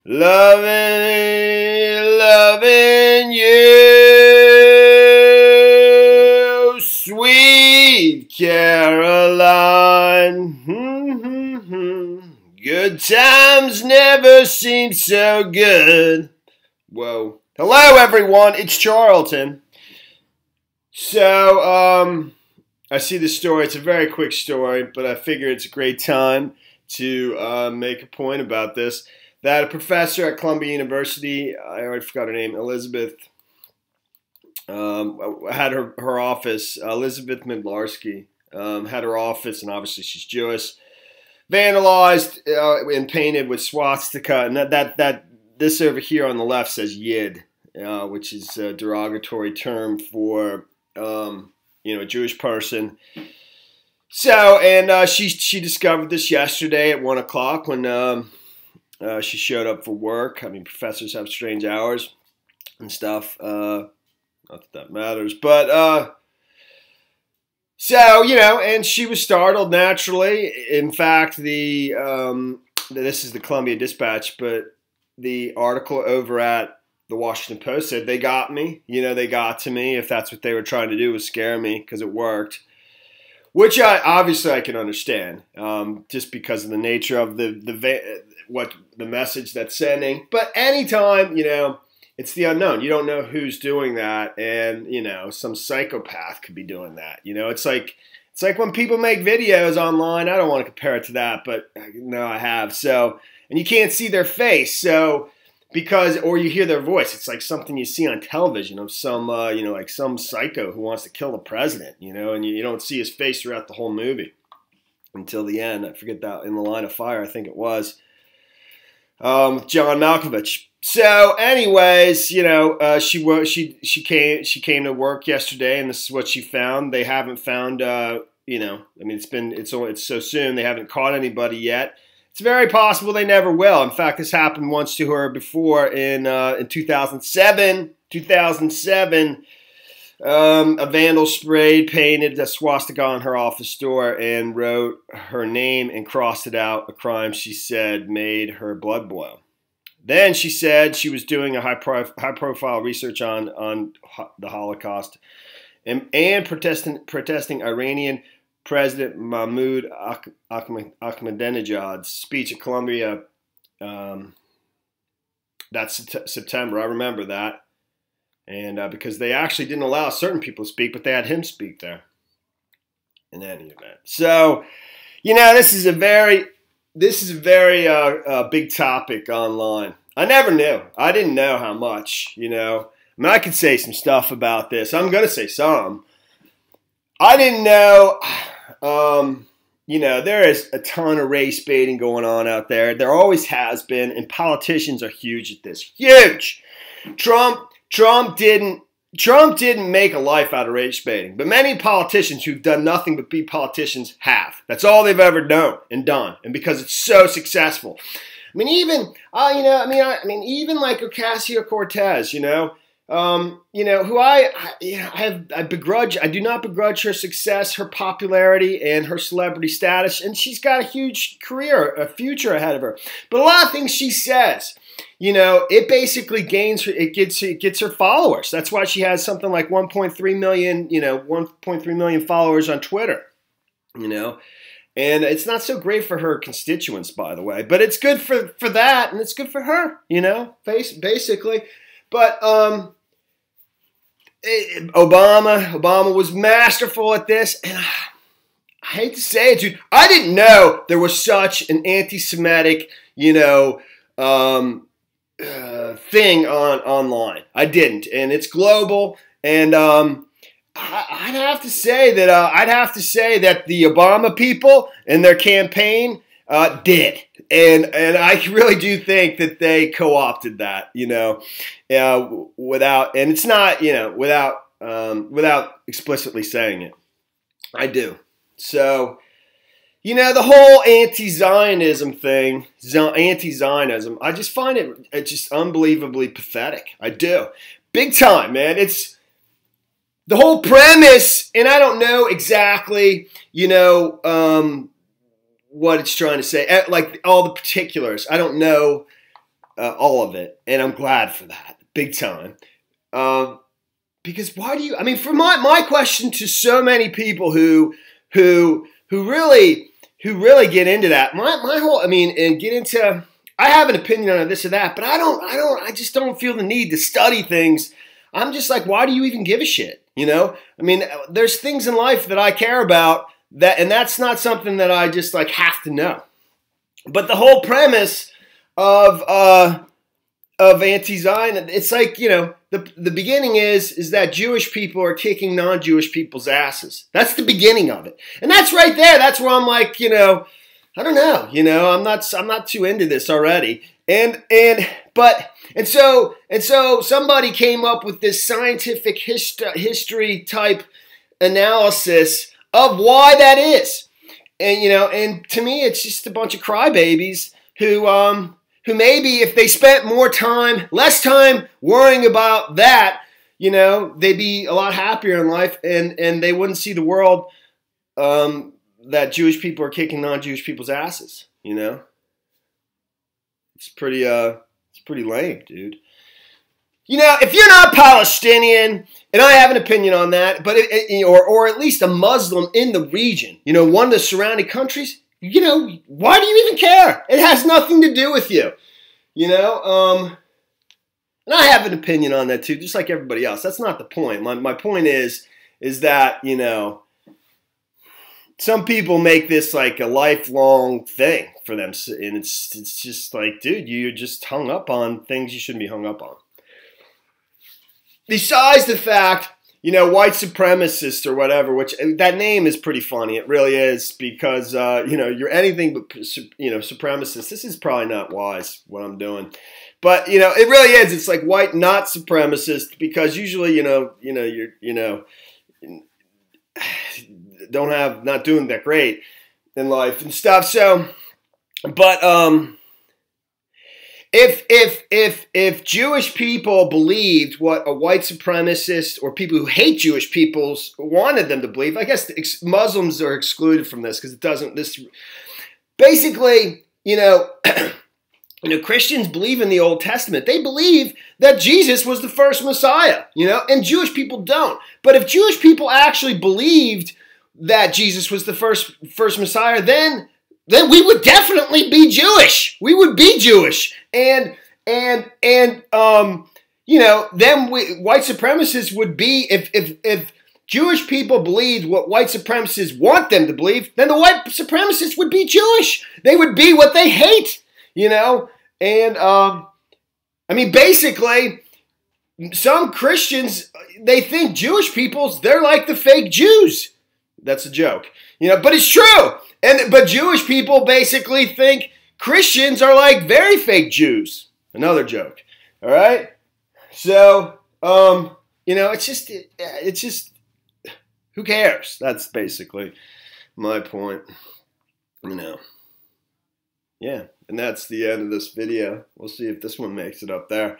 Loving you, sweet Caroline. Good times never seem so good. Whoa. Hello, everyone. It's Charlton. So, I see this story. It's a very quick story, but I figure it's a great time to make a point about this. That a professor at Columbia University, I already forgot her name, Elizabeth, had her office, Elizabeth Midlarsky, had her office, and obviously she's Jewish, vandalized and painted with swastika, and that this over here on the left says Yid, which is a derogatory term for a Jewish person. So, and she discovered this yesterday at 1 o'clock when she showed up for work. I mean, professors have strange hours and stuff. Not that matters. But, so, and she was startled naturally. In fact, this is the Columbia Dispatch, but the article over at the Washington Post said, they got me. They got to me. If that's what they were trying to do, was scare me, because it worked. Which obviously I can understand, just because of the nature of the message that's sending. But anytime, it's the unknown. You don't know who's doing that, and some psychopath could be doing that. It's like when people make videos online. I don't want to compare it to that, but no, I have. So, and you can't see their face, so. Or you hear their voice. It's like something you see on television of some, like some psycho who wants to kill the president, and you don't see his face throughout the whole movie until the end. I forget that, In the Line of Fire, I think it was, with John Malkovich. So, anyways, she came to work yesterday, and this is what she found. They haven't found, it's so soon. They haven't caught anybody yet. It's very possible they never will. In fact, this happened once to her before in 2007. A vandal painted a swastika on her office door and wrote her name and crossed it out, a crime she said made her blood boil. Then she said she was doing a high-profile research on the Holocaust and protesting Iranian President Mahmoud Ahmadinejad's speech at Columbia, that's September. I remember that. And because they actually didn't allow certain people to speak, but they had him speak there in any event. So, this is a very big topic online. I never knew. I didn't know how much, I mean, I could say some stuff about this. I'm going to say some. I didn't know, there is a ton of race baiting going on out there. There always has been, and politicians are huge at this. Huge! Trump didn't make a life out of race baiting, but many politicians who've done nothing but be politicians have. That's all they've ever known and done, and because it's so successful. I mean, even like Ocasio-Cortez, who I do not begrudge her success, her popularity, and her celebrity status, and she's got a huge career, a future ahead of her. But a lot of things she says, it basically gets her followers. That's why she has something like 1.3 million followers on Twitter, And it's not so great for her constituents, by the way, but it's good for that, and it's good for her, basically. But Obama was masterful at this, and I hate to say it, dude. I didn't know there was such an anti-Semitic, thing online. I didn't, and it's global. And I'd have to say that the Obama people and their campaign did. And I really do think that they co-opted that, without explicitly saying it. I do. So, the whole anti-Zionism thing, anti-Zionism, I just find it just unbelievably pathetic. I do. Big time, man. It's the whole premise, and I don't know exactly, what it's trying to say, like all the particulars. I don't know all of it, and I'm glad for that, big time. Because why do you? I mean, for my question to so many people who really get into that, my whole, I mean, and get into. I have an opinion on this or that, but I just don't feel the need to study things. I'm just like, why do you even give a shit? You know? I mean, there's things in life that I care about and that's not something that I just like have to know. But the whole premise of anti-Zionism, it's like, you know, the beginning is that Jewish people are kicking non-Jewish people's asses. That's the beginning of it. And that's right there. That's where I'm like, you know, I don't know, you know, I'm not too into this already. So somebody came up with this scientific history type analysis of why that is. And, you know, and to me, it's just a bunch of crybabies who maybe if they spent less time worrying about that, you know, they'd be a lot happier in life and they wouldn't see the world, that Jewish people are kicking non-Jewish people's asses, you know? It's pretty lame, dude. You know, if you're not Palestinian, and I have an opinion on that, but or at least a Muslim in the region, you know, one of the surrounding countries, you know, why do you even care? It has nothing to do with you, you know? And I have an opinion on that too, just like everybody else. That's not the point. My point is that, you know, some people make this like a lifelong thing for them, and it's just like, dude, you're just hung up on things you shouldn't be hung up on. Besides the fact, you know, white supremacist or whatever, which that name is pretty funny. It really is, because, you know, you're anything but, you know, supremacist. This is probably not wise, what I'm doing. But, you know, it really is. It's like white not supremacist, because usually, not doing that great in life and stuff. So, but if Jewish people believed what a white supremacist or people who hate Jewish people wanted them to believe, I guess Muslims are excluded from this because it doesn't. This basically, you know. You know, Christians believe in the Old Testament. They believe that Jesus was the first Messiah, you know, and Jewish people don't. But if Jewish people actually believed that Jesus was the first Messiah, then we would definitely be Jewish. We would be Jewish. And you know, then white supremacists would be, if Jewish people believed what white supremacists want them to believe, then the white supremacists would be Jewish. They would be what they hate. You know, and I mean, basically, some Christians, they think Jewish they're like the fake Jews. That's a joke, you know, but it's true. But Jewish people basically think Christians are like very fake Jews. Another joke. All right. So, you know, it's just, who cares? That's basically my point, you know. Yeah, and that's the end of this video. We'll see if this one makes it up there.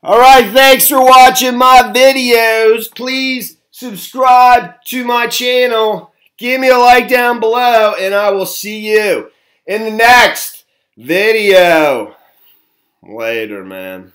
All right, thanks for watching my videos. Please subscribe to my channel. Give me a like down below, and I will see you in the next video. Later, man.